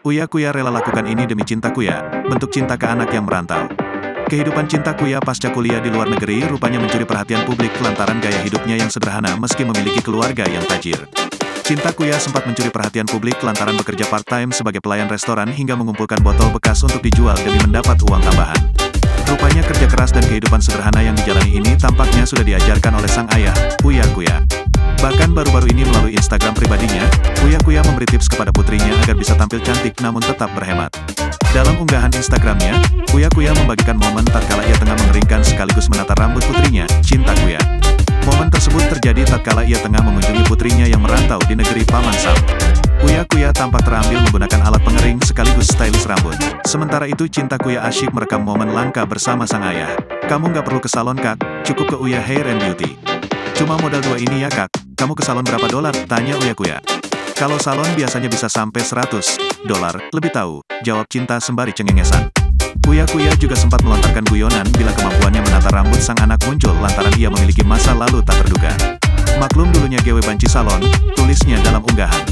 Uya Kuya rela lakukan ini demi cinta Kuya, bentuk cinta ke anak yang merantau. Kehidupan cinta Kuya pasca kuliah di luar negeri rupanya mencuri perhatian publik lantaran gaya hidupnya yang sederhana meski memiliki keluarga yang tajir. Cinta Kuya sempat mencuri perhatian publik lantaran bekerja part-time sebagai pelayan restoran hingga mengumpulkan botol bekas untuk dijual demi mendapat uang tambahan. Rupanya kerja keras dan kehidupan sederhana yang dijalani ini tampaknya sudah diajarkan oleh sang ayah, Uya Kuya. Bahkan baru-baru ini melalui Instagram pribadinya, Uya Kuya memberi tips kepada putrinya agar bisa tampil cantik namun tetap berhemat. Dalam unggahan Instagramnya, Uya Kuya membagikan momen tatkala ia tengah mengeringkan sekaligus menata rambut putrinya, Cinta Kuya. Momen tersebut terjadi tatkala ia tengah mengunjungi putrinya yang merantau di negeri Paman Sam. Uya Kuya tampak terambil menggunakan alat pengering sekaligus stylish rambut. Sementara itu Cinta Kuya asyik merekam momen langka bersama sang ayah. "Kamu nggak perlu ke salon kak, cukup ke Uya Hair and Beauty. Cuma modal 2 ini ya kak, kamu ke salon berapa dolar?" tanya Uya Kuya. "Kalau salon biasanya bisa sampai $100, lebih tahu," jawab Cinta sembari cengengesan. Uya Kuya juga sempat melontarkan guyonan bila kemampuannya menata rambut sang anak muncul lantaran ia memiliki masa lalu tak terduga. "Maklum dulunya GW banci salon," tulisnya dalam unggahan.